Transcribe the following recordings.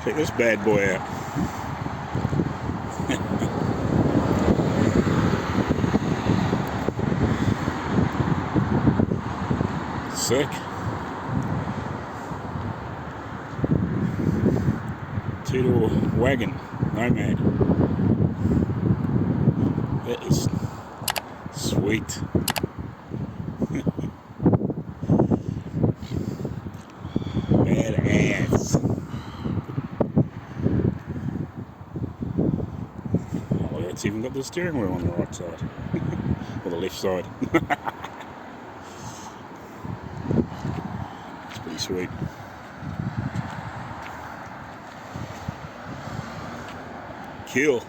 Check this bad boy out. Sick. Two-door wagon, Nomad. That is sweet. Badass. Oh, it's even got the steering wheel on the right side. Or the left side. It's pretty sweet. Kill.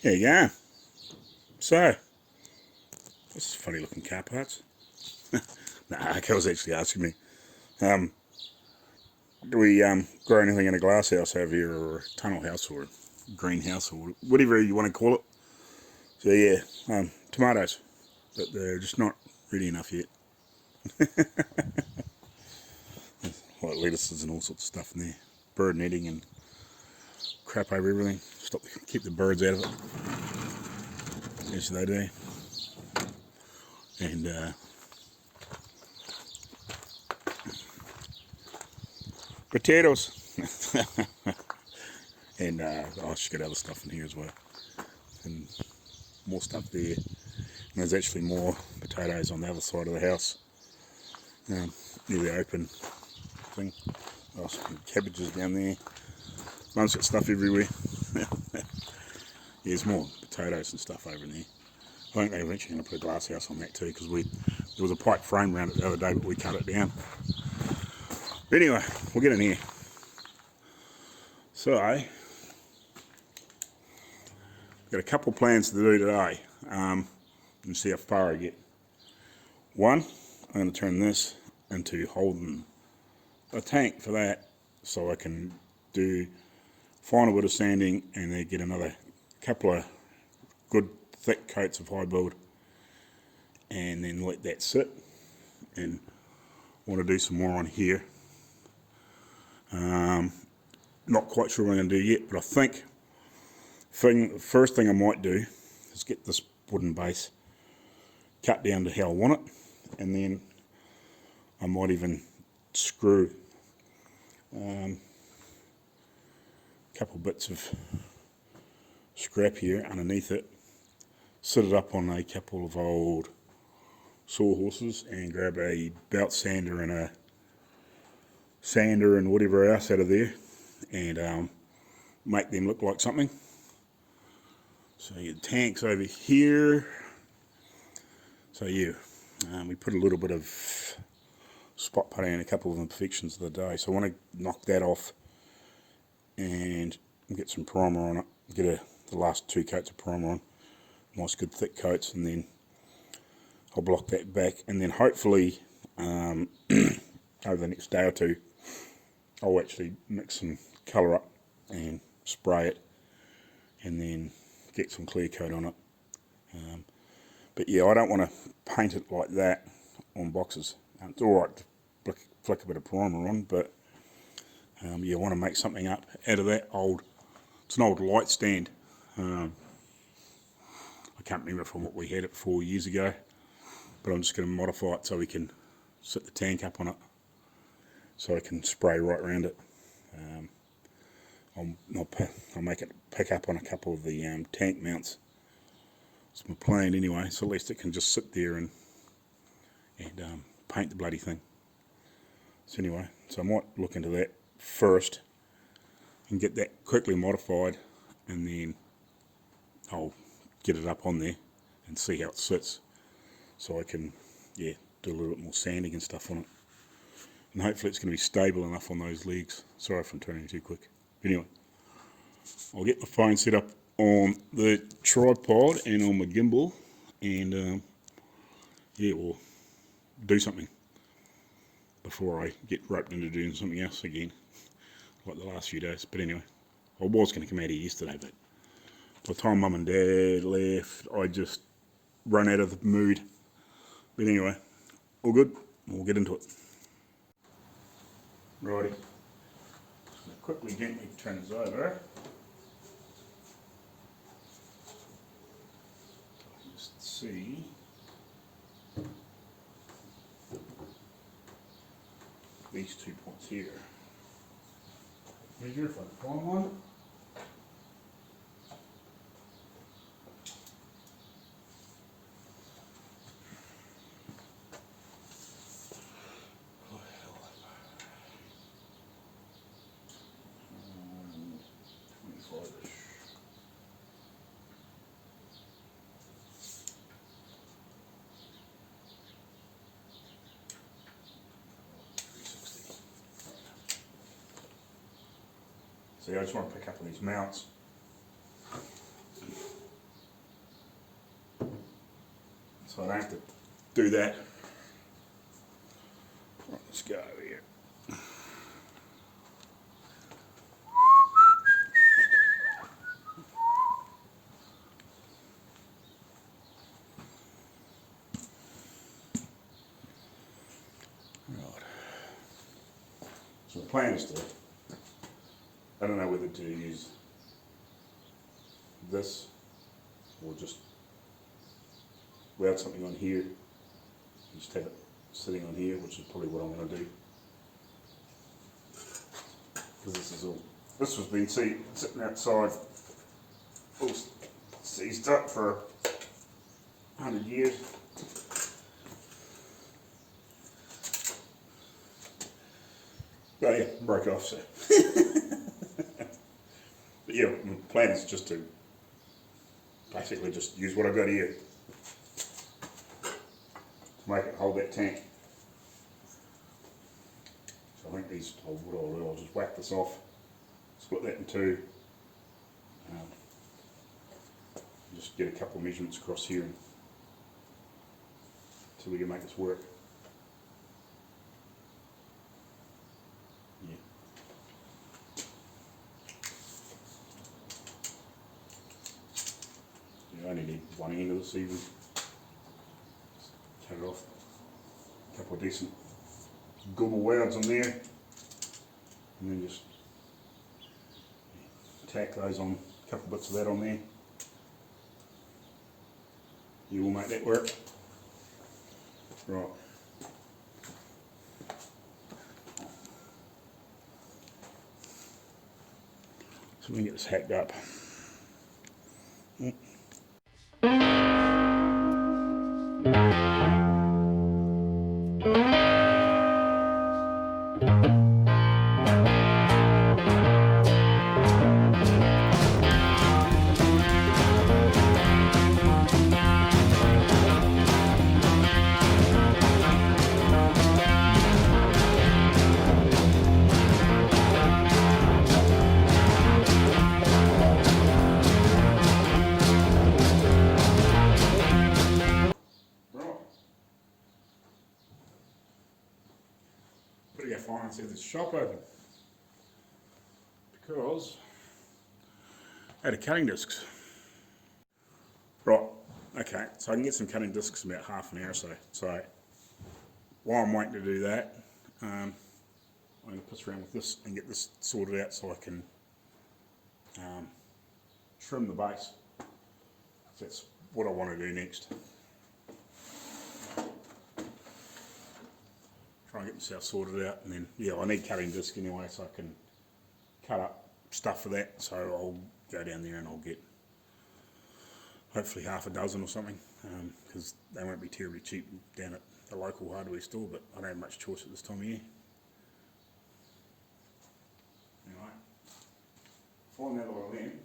There you go. So, this is funny looking car parts. Nah, Kel's actually asking me, do we grow anything in a glass house over here, or a tunnel house, or a greenhouse, or whatever you want to call it. So yeah, tomatoes, but they're just not ready enough yet. Like lettuces and all sorts of stuff in there. Bird netting and crap over everything. Keep the birds out of it. Yes, they do. And potatoes. And I should get other stuff in here as well. And more stuff there. And there's actually more potatoes on the other side of the house. Near the open thing. Oh, some cabbages down there. Mum's got stuff everywhere. Yeah, there's more potatoes and stuff over in there. I think they're eventually going to put a glass house on that too, because there was a pipe frame around it the other day, but we cut it down. But anyway, we'll get in here. So, got a couple of plans to do today, and see how far I get. One, I'm going to turn this into holding a tank for that, so I can do final bit of sanding and then get another couple of good thick coats of high build, and then let that sit. And want to do some more on here. Not quite sure what I'm going to do yet, but I think the first thing I might do is get this wooden base cut down to how I want it, and then I might even screw a couple bits of scrap here underneath it, sit it up on a couple of old sawhorses, and grab a belt sander and a sander and whatever else out of there, and make them look like something. So your tank's over here. So yeah, we put a little bit of spot putty and a couple of imperfections of the day, so I want to knock that off and get some primer on it, get the last 2 coats of primer on, nice good thick coats, and then I'll block that back, and then hopefully over the next day or two I'll actually mix some colour up and spray it, and then get some clear coat on it. But yeah, I don't want to paint it like that on boxes. It's alright to flick a bit of primer on, but you want to make something up out of that it's an old light stand. I can't remember from what we had it 4 years ago, but I'm just going to modify it so we can set the tank up on it, so I can spray right around it. I'll make it pick up on a couple of the tank mounts. It's my plan anyway, so at least it can just sit there and paint the bloody thing. So anyway, so I might look into that first and get that quickly modified, and then I'll get it up on there and see how it sits, so I can do a little bit more sanding and stuff on it, and hopefully it's going to be stable enough on those legs. Sorry if I'm turning too quick. But anyway, I'll get the phone set up on the tripod and on my gimbal, and we'll do something before I get roped into doing something else again, like the last few days. But anyway, I was going to come out here yesterday, but by the time Mum and Dad left, I just run out of the mood. But anyway, all good. We'll get into it. Righty. Just quickly, gently turn this over. Just see. These 2 points here. Measure if I can find one. See, I just want to pick up on these mounts. So I don't have to do that. Right, let's go over here. Right. So the plan is to, I don't know whether to use this or just weld something on here, just have it sitting on here, which is probably what I'm going to do. Because this has been sitting outside, all seized up for 100 years. Oh yeah, broke off, so. But yeah, my plan is just to basically just use what I've got here to make it hold that tank. So I think these, what I'll do, I'll just whack this off, split that in two, just get a couple of measurements across here until we can make this work. I only need one end of this even. Cut it off. A couple of decent gobble welds on there, and then just tack those on, a couple of bits of that on there. You will make that work. Right. So we can get this hacked up. Better go find and see if there's a shop open, because I had a cutting discs. Right, okay, so I can get some cutting discs in about half an hour or so. So while I'm waiting to do that, I'm going to piss around with this and get this sorted out so I can trim the base. That's what I want to do next. Try and get myself sorted out, and then I need cutting disc anyway, so I can cut up stuff for that. So I'll go down there and I'll get hopefully half a dozen or something, because they won't be terribly cheap down at the local hardware store, but I don't have much choice at this time of year. find the other one then.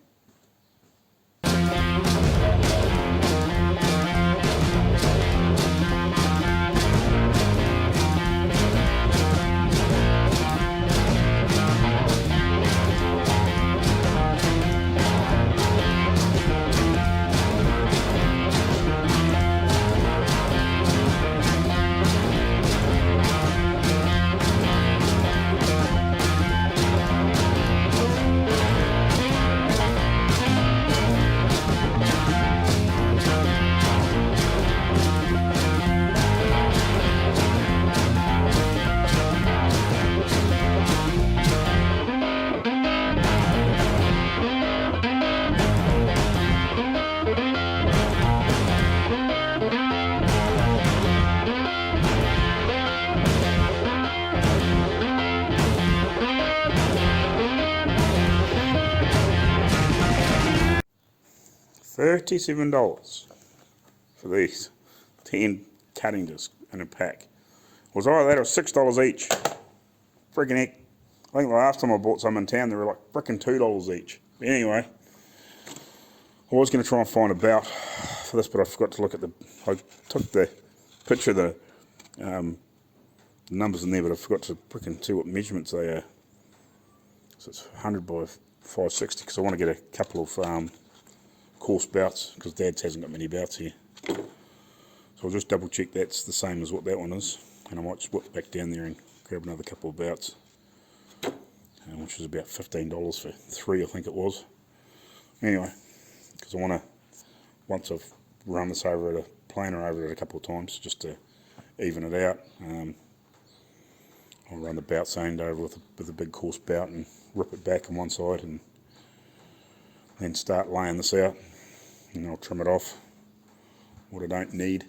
$37 for these 10 cutting discs in a pack. Was either that or $6 each. Freaking heck. I think the last time I bought some in town they were like freaking $2 each. But anyway, I was going to try and find a belt for this, but I forgot to look at I took the picture of the numbers in there, but I forgot to freaking see what measurements they are. So it's 100 by 560 because I want to get a couple of coarse belts because Dad's hasn't got many belts here. So I'll just double check that's the same as what that one is, and I might just whip back down there and grab another couple of belts, which is about $15 for 3 I think it was. Anyway, because I want to, once I've run this over at a planer over it a couple of times just to even it out, I'll run the belts aimed over with a big coarse belt and rip it back on one side and then start laying this out, and I'll trim it off what I don't need.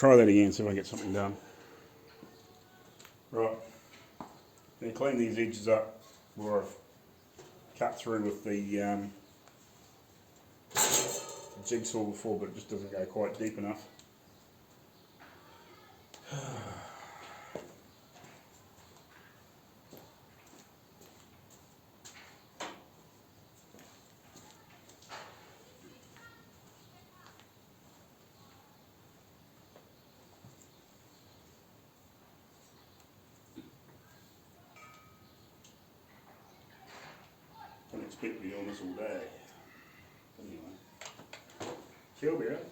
try that again, see if I get something done. Right, then clean these edges up where I've cut through with the jigsaw before, but it just doesn't go quite deep enough. Don't expect to be on this all day. Anyway, she'll be right.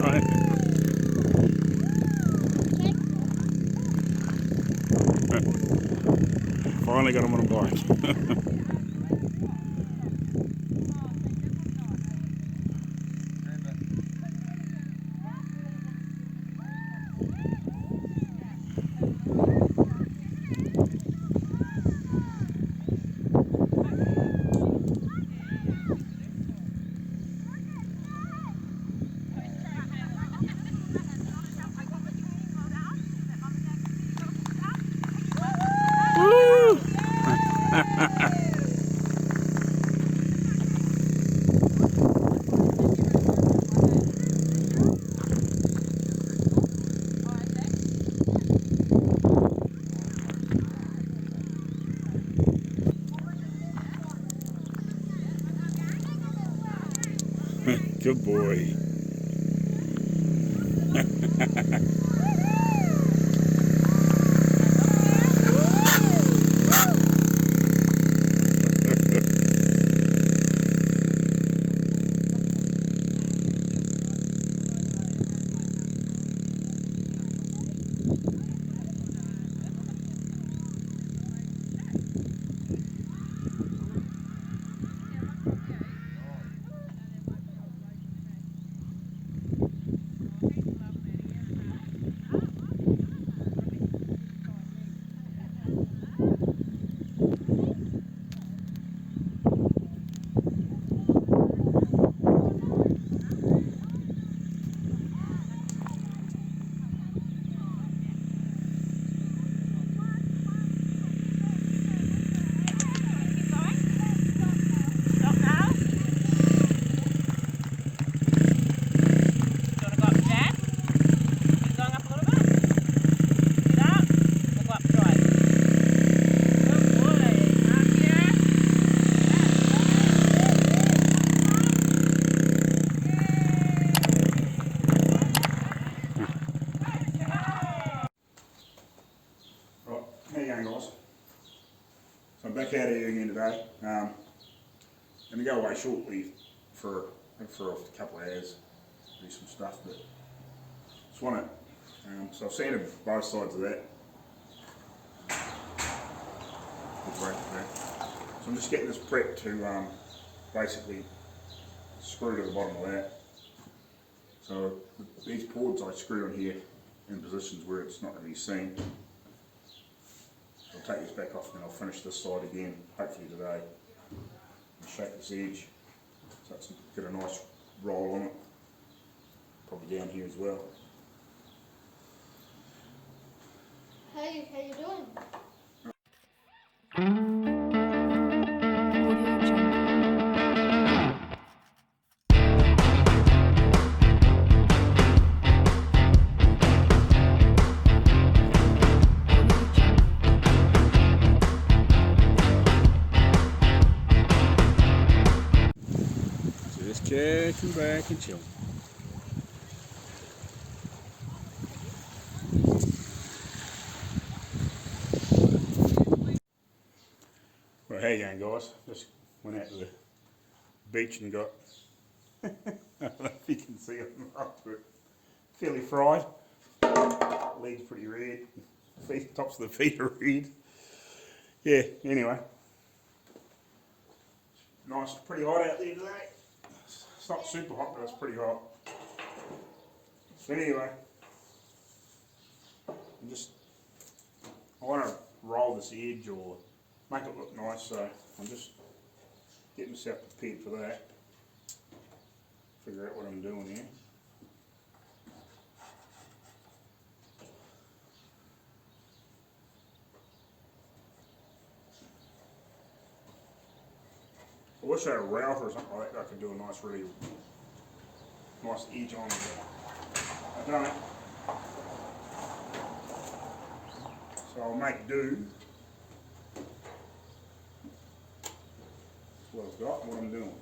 Right. Finally got him on a bike. Good boy. back out of here again today. I'm going to go away shortly for a couple of hours, do some stuff, but just want to, so I've sanded both sides of that. So I'm just getting this prep to basically screw to the bottom of that. So these boards I screw in here in positions where it's not going to be seen. I'll take this back off and I'll finish this side again, hopefully today. And shape this edge so it's get a nice roll on it. Probably down here as well. Hey, how you doing? Just kicking back and chilling. Well, how you going, guys? Just went out to the beach and got, I don't know if you can see it, but fairly fried. Legs pretty red, tops of the feet are red. Yeah, anyway. Nice, pretty hot out there today. It's not super hot, but it's pretty hot. So anyway, I want to roll this edge or make it look nice, so I'm just getting myself prepared for that. Figure out what I'm doing here. I wish I had a router or something like that I could do a nice, really nice edge on it. I don't. So I'll make do. That's what I've got and what I'm doing.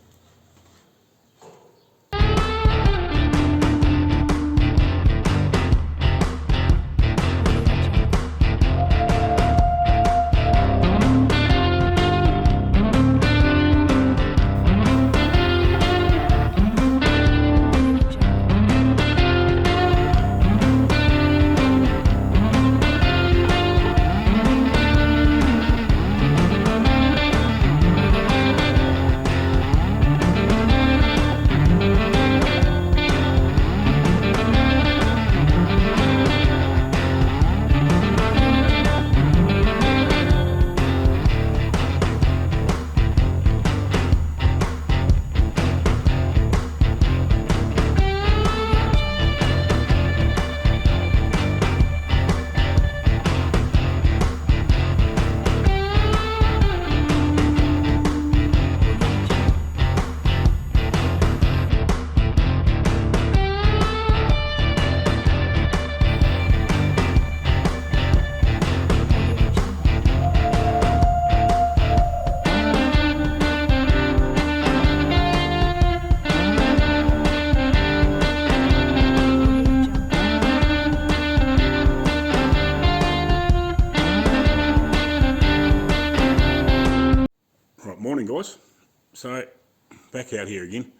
Right, morning guys. So, back out here again.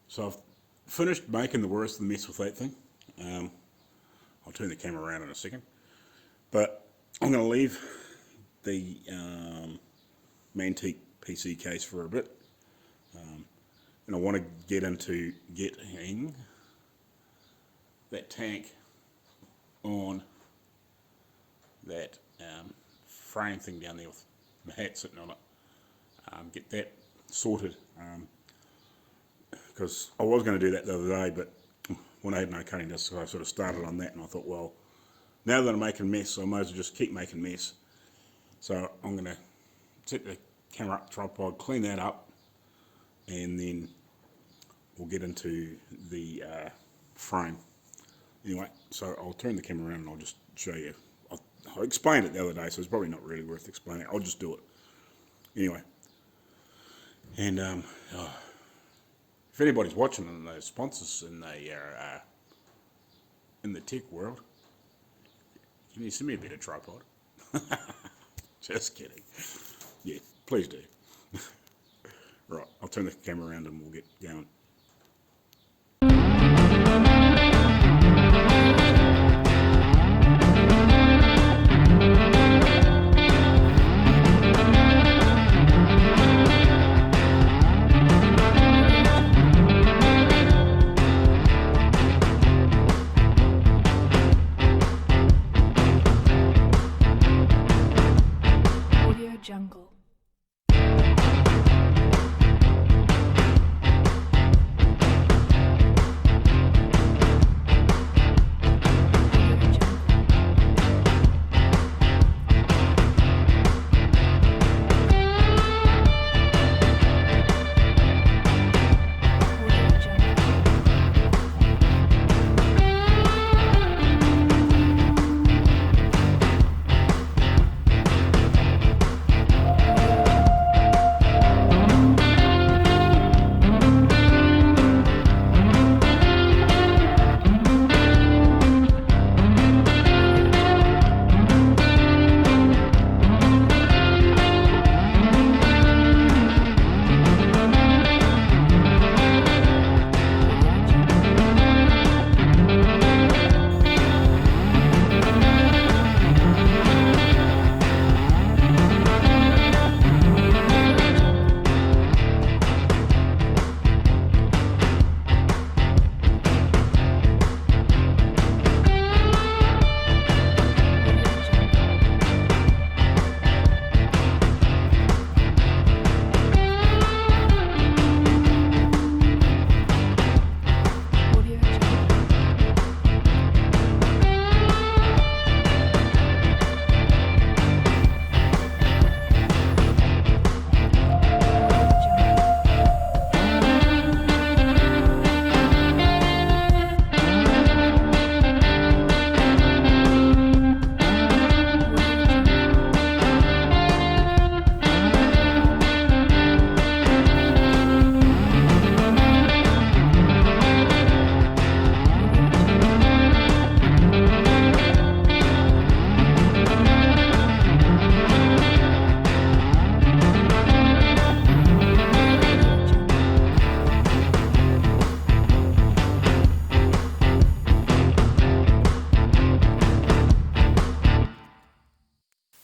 So I've finished making the worst of the mess with that thing. I'll turn the camera around in a second. But I'm going to leave the Mantique PC case for a bit. And I want to get into getting that tank on that frame thing down there with the hat sitting on it. Get that sorted, because I was going to do that the other day, but when I had no cutting discs, so I sort of started on that, and I thought, well, now that I'm making a mess, I might as well just keep making mess. So I'm going to set the camera up, tripod, clean that up, and then we'll get into the frame. Anyway, so I'll turn the camera around and I'll just show you. I explained it the other day, so it's probably not really worth explaining. I'll just do it. Anyway. And if anybody's watching and they're sponsors and they are in the tech world, can you send me a bit of tripod? Just kidding. Yeah. Please do. Right, I'll turn the camera around and we'll get going. Jungle.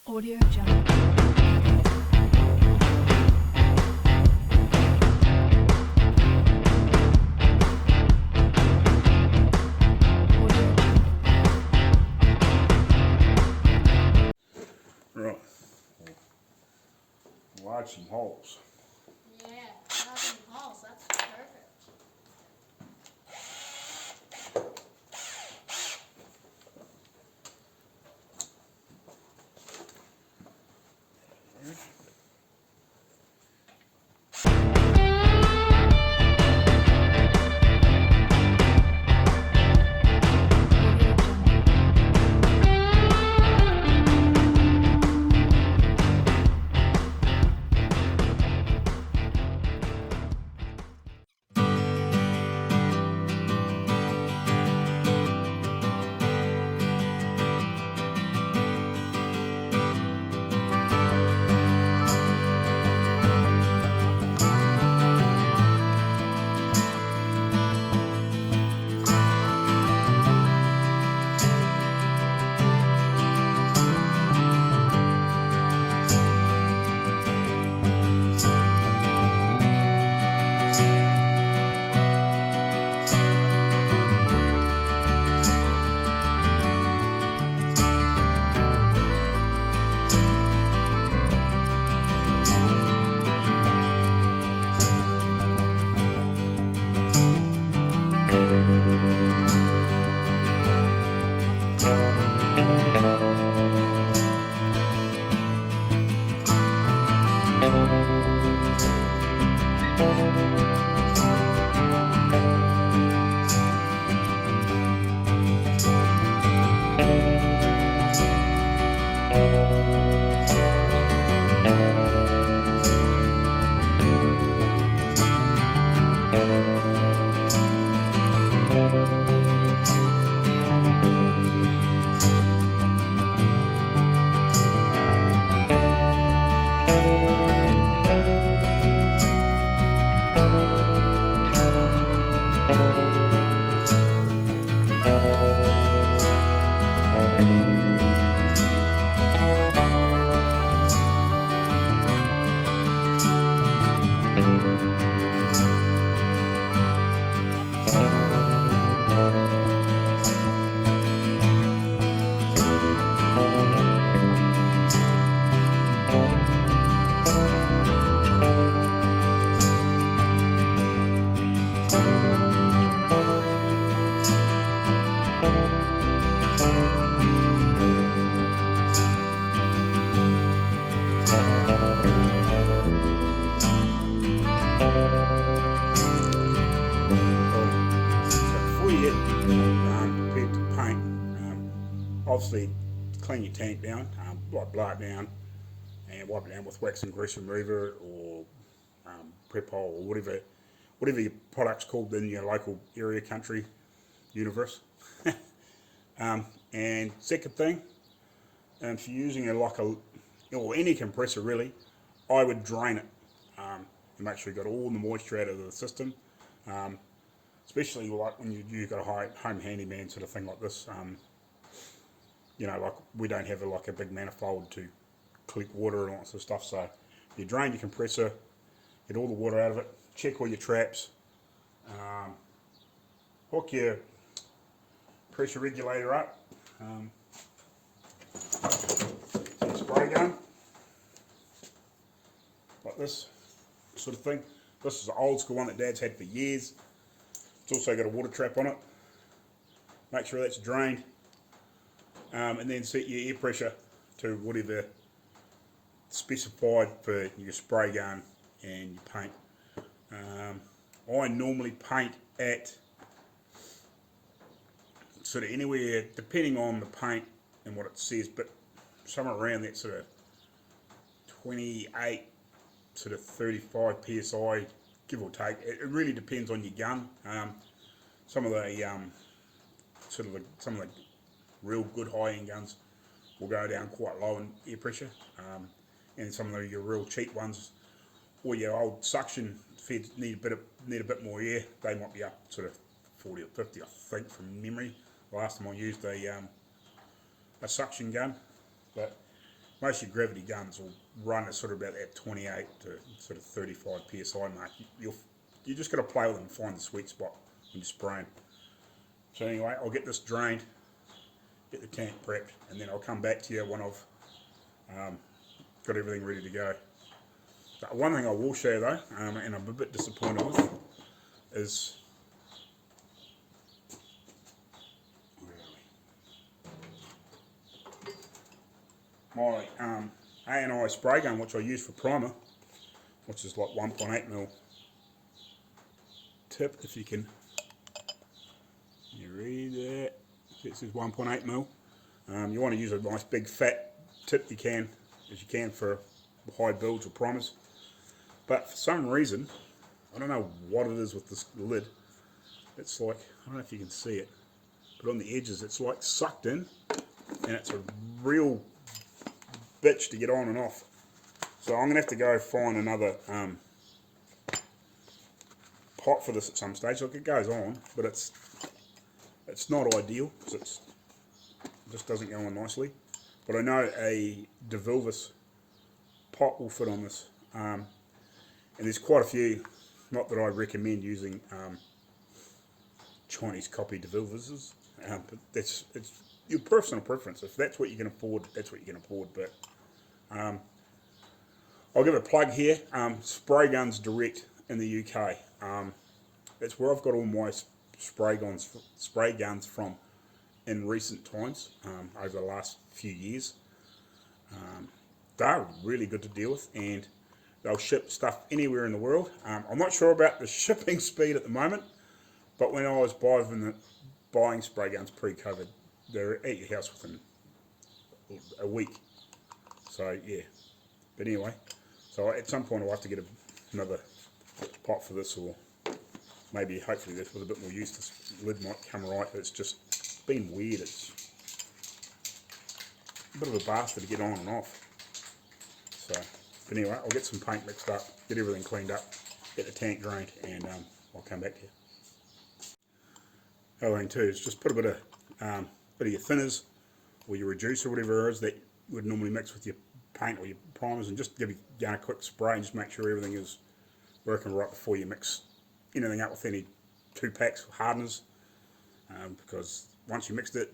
Audio Jungle. Right. We'll add some holes. Yeah, having holes, that's perfect. obviously clean your tank down, blow it down, and wipe it down with wax and grease remover or Prepol or whatever your product's called in your local area, country, universe. And second thing, if you're using or any compressor really, I would drain it and make sure you got all the moisture out of the system. Especially like when you've got a home handyman sort of thing like this. Like we don't have like a big manifold to collect water and all that sort of stuff. So you drain your compressor, get all the water out of it, check all your traps, hook your pressure regulator up, your spray gun, like this sort of thing. This is an old school one that Dad's had for years. It's also got a water trap on it. Make sure that's drained, and then set your air pressure to whatever specified for your spray gun and your paint. I normally paint at sort of anywhere, depending on the paint and what it says, but somewhere around that sort of 28, sort of 35 psi, give or take. It really depends on your gun. Some of the real good high-end guns will go down quite low in air pressure, and some of your real cheap ones, or your old suction feds need a bit more air. They might be up sort of 40 or 50, I think, from memory. Last time I used a suction gun, but most of your gravity guns will run at sort of about that 28 to sort of 35 psi mark. You just got to play with them and find the sweet spot when you're spraying. So anyway, I'll get this drained, get the tank prepped, and then I'll come back to you when I've got everything ready to go. But one thing I will show you though, and I'm a bit disappointed with, is my A&I spray gun, which I use for primer, which is like 1.8mm tip, if you can read that. It says 1.8mm. You want to use a nice big fat tip as you can for high builds or primers. But for some reason, I don't know what it is with this lid. It's like, I don't know if you can see it, but on the edges it's like sucked in, and it's a real bitch to get on and off. So I'm going to have to go find another pot for this at some stage. Look, it goes on, but it's not ideal because it just doesn't go on nicely. But I know a DeVilvis pot will fit on this, and there's quite a few. Not that I recommend using Chinese copy DeVilvises, but it's your personal preference. If that's what you can afford, that's what you can afford. But I'll give it a plug here. Spray Guns Direct in the UK. That's where I've got all my spray guns from in recent times, over the last few years. They're really good to deal with, and they'll ship stuff anywhere in the world. I'm not sure about the shipping speed at the moment, but when I was buying spray guns pre-COVID, they're at your house within a week. So yeah, but anyway, so at some point I'll have to get another pot for this, or maybe hopefully this with a bit more use, this lid might come right. It's just been weird. It's a bit of a bastard to get on and off. So, but anyway, I'll get some paint mixed up, get everything cleaned up, get the tank drained, and I'll come back to you. Other thing too is just put a bit of your thinners or your reducer, whatever it is that you would normally mix with your paint or your primers, and just give your gun a quick spray and just make sure everything is working right before you mix anything up with any 2 packs of hardeners, because once you mixed it,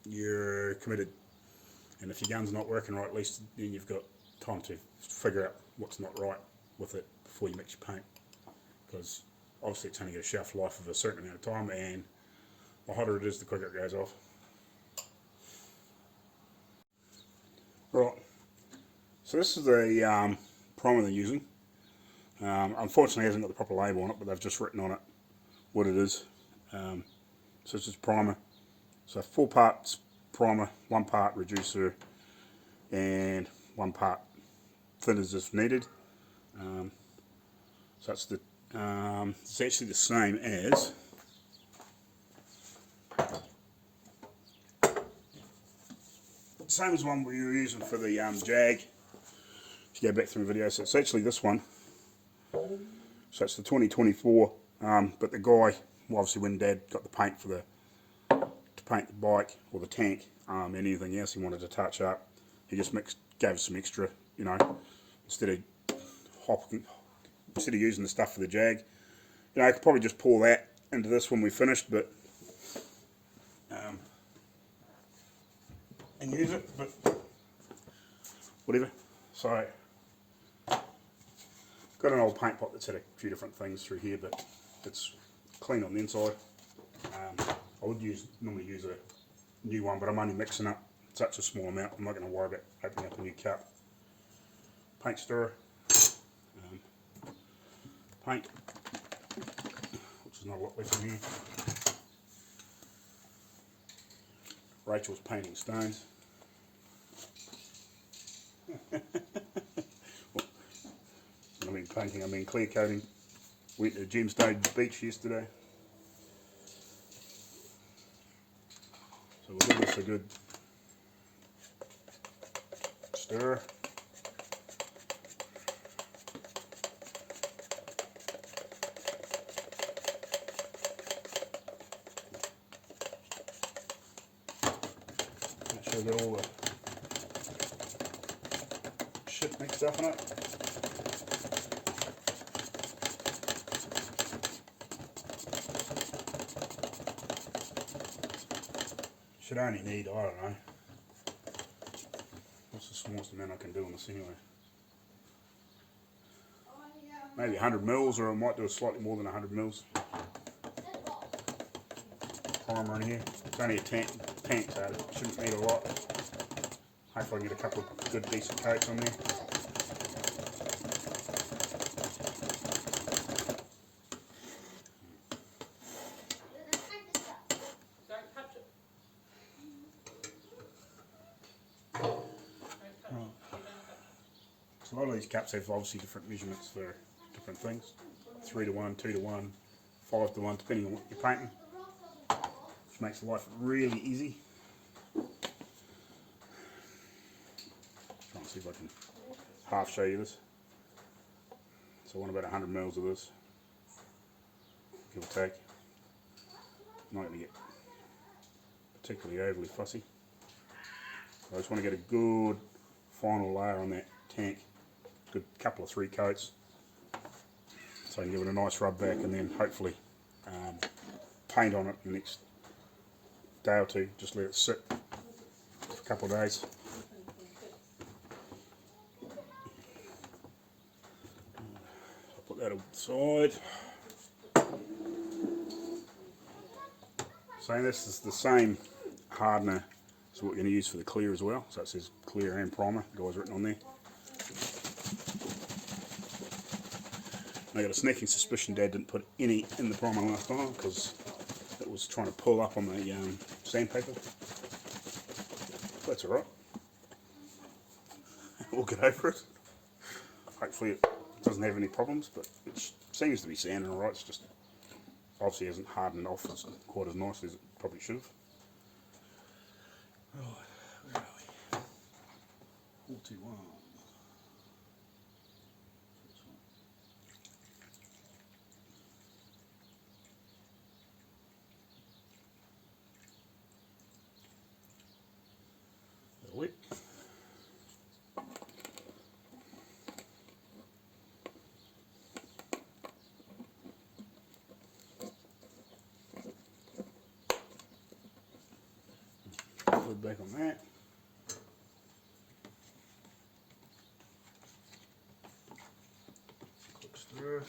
you're committed. And if your gun's not working right, at least then you've got time to figure out what's not right with it before you mix your paint, because obviously it's only got a shelf life of a certain amount of time, and the hotter it is, the quicker it goes off. Right, so this is the primer they're using. Unfortunately it hasn't got the proper label on it, but they've just written on it what it is. So it's just primer. So 4 parts primer, 1 part reducer, and 1 part thinners if needed. So that's the it's actually the same as one we were using for the Jag. If you go back through the video, so it's actually this one. So it's the 2024, but the guy, well, obviously when Dad got the paint for to paint the bike or the tank, and anything else he wanted to touch up, he just gave us some extra, you know, instead of using the stuff for the Jag. You know, I could probably just pour that into this when we finished, but and use it, but whatever. So got an old paint pot that's had a few different things through here, but it's clean on the inside. I would normally use a new one, but I'm only mixing up such a small amount. I'm not going to worry about opening up a new cup. Paint stirrer, paint, which is not a lot left in here. Rachel's painting stones. I mean painting, I mean clear coating. Went to Gemstone Beach yesterday. So we'll give this a good stir. Make sure we get all the shit mixed up in it. Should only need, I don't know, what's the smallest amount I can do on this anyway? Maybe 100 mils, or I might do a slightly more than 100 mils. Primer in here. It's only a tank, so it shouldn't need a lot. Hopefully I get a couple of good decent coats on there. So a lot of these cups have obviously different measurements for different things. 3 to 1, 2 to 1, 5 to 1, depending on what you're painting. Which makes life really easy. Trying to see if I can half show you this. So I want about 100 mils of this, give or take. I'm not going to get particularly overly fussy. So I just want to get a good final layer on that tank. Good couple of 3 coats, so I can give it a nice rub back, and then hopefully paint on it in the next day or two. Just let it sit for a couple of days. I'll put that aside. So this is the same hardener as what we're going to use for the clear as well. So it says clear and primer, the guy's written on there. I got a sneaking suspicion Dad didn't put any in the primer last time because it was trying to pull up on the sandpaper. That's alright. We'll get over it. Hopefully it doesn't have any problems, but it seems to be sanding alright. It's just obviously hasn't hardened off as quite as nicely as it probably should have. Right, where are we? 41. Wet. Lid back on that. Quick stir.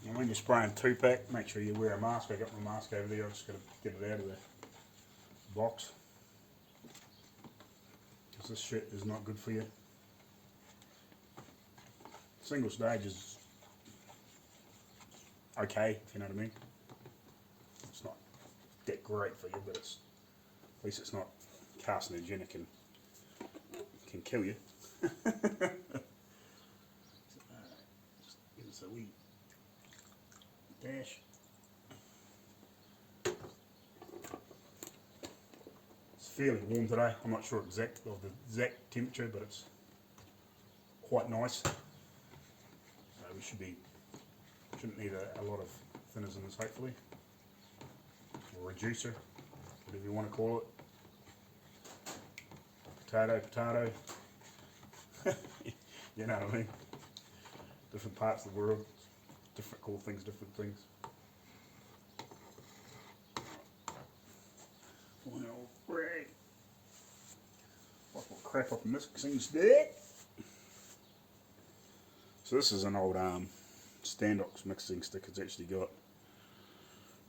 I when you're spraying 2-pack, make sure you wear a mask. I got my mask over there, I just got to get it out of the box. Because this shit is not good for you. Single stage is okay, if you know what I mean. It's not that great for you, but it's at least it's not carcinogenic and can kill you. Just give us a wee dash. It's fairly warm today. I'm not sure of the exact temperature, but it's quite nice. So we shouldn't need a lot of thinners in this, hopefully, or reducer, whatever you want to call it. Potato. You know what I mean? Different parts of the world, different cool things, different things. Well, great. What crap up in this thing's dead. So this is an old Standox mixing stick. It's actually got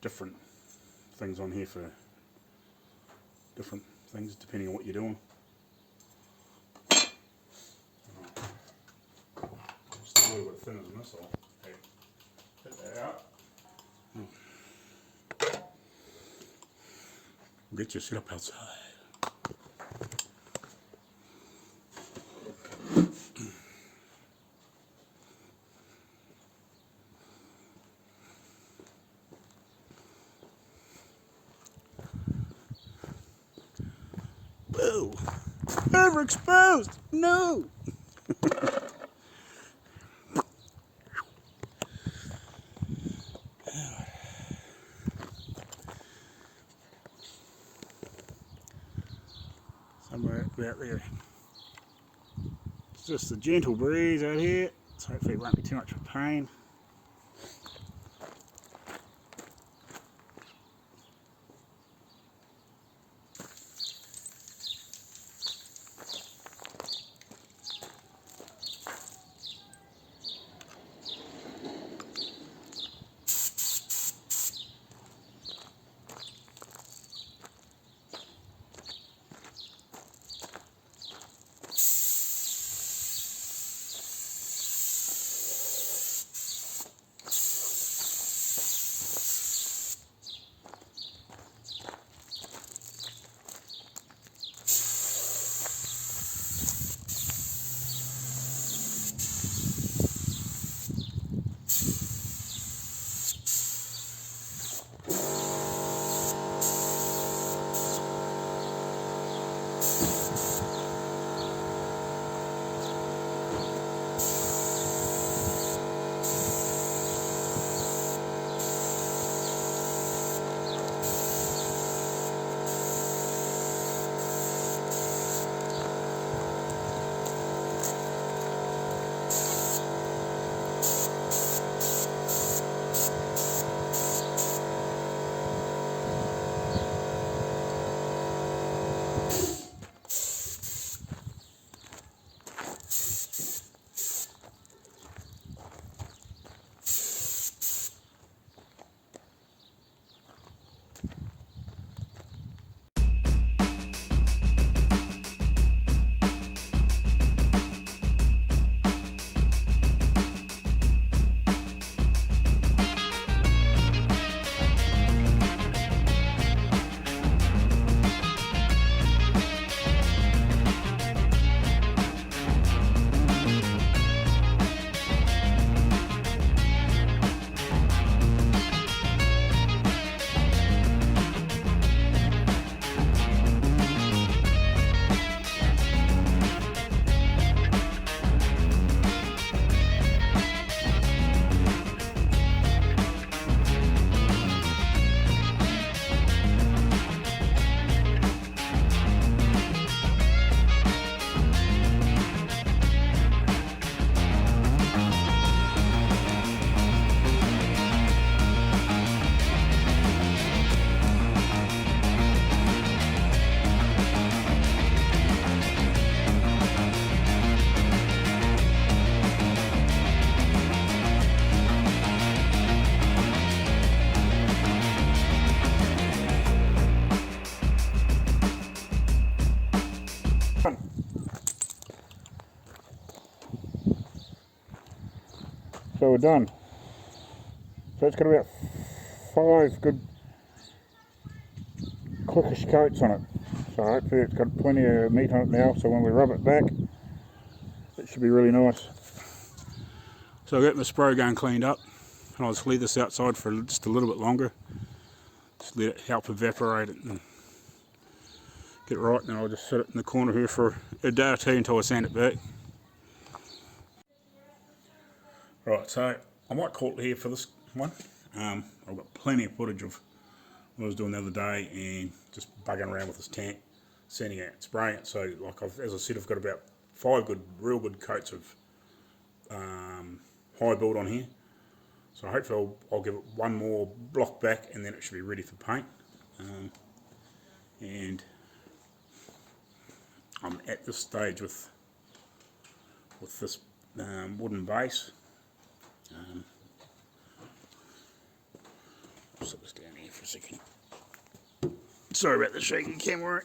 different things on here for different things depending on what you're doing. Just a little bit thinner than this. I'll hit that out. Get your shit up outside. Whoa! Overexposed! No! Somewhere about there. It's just a gentle breeze out here, so hopefully it won't be too much of a pain. So we're done. So it's got about 5 good clickish coats on it. So hopefully it's got plenty of meat on it now, so when we rub it back, it should be really nice. So I got my spray gun cleaned up, and I'll just leave this outside for just a little bit longer. Just let it help evaporate it and get it right, and I'll just sit it in the corner here for a day or two until I sand it back. Right, so I might call it here for this one. I've got plenty of footage of what I was doing the other day and just bugging around with this tank, sanding it, spraying it. So, like as I said, I've got about 5 real good coats of high build on here. So hopefully I'll give it one more block back, and then it should be ready for paint. And I'm at this stage with this wooden base. I'll sit this down here for a second. Sorry about the shaky camera.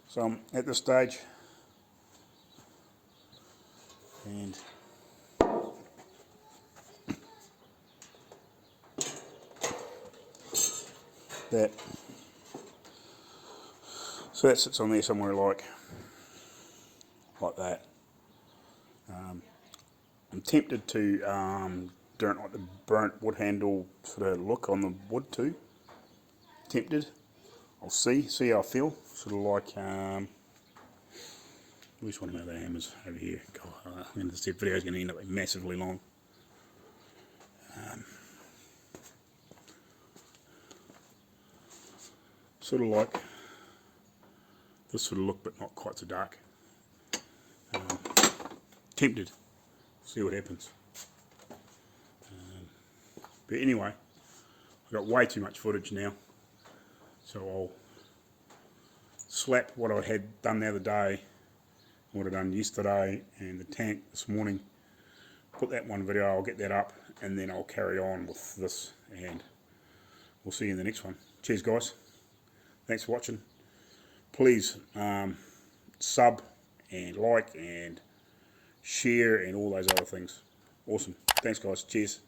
So I'm at this stage, and that sits on there somewhere like that. I'm tempted to don't like the burnt wood handle sort of look on the wood too. Tempted. I'll see how I feel. Sort of like where's one of my other hammers over here? God, this video is going to end up massively long. Sort of like this sort of look, but not quite so dark. Tempted. See what happens. But anyway, I've got way too much footage now, so I'll slap what I had done the other day, what I've done yesterday, and the tank this morning. Put that one video, I'll get that up, and then I'll carry on with this, and we'll see you in the next one. Cheers, guys. Thanks for watching. Please sub and like and share and all those other things. Awesome. Thanks, guys. Cheers.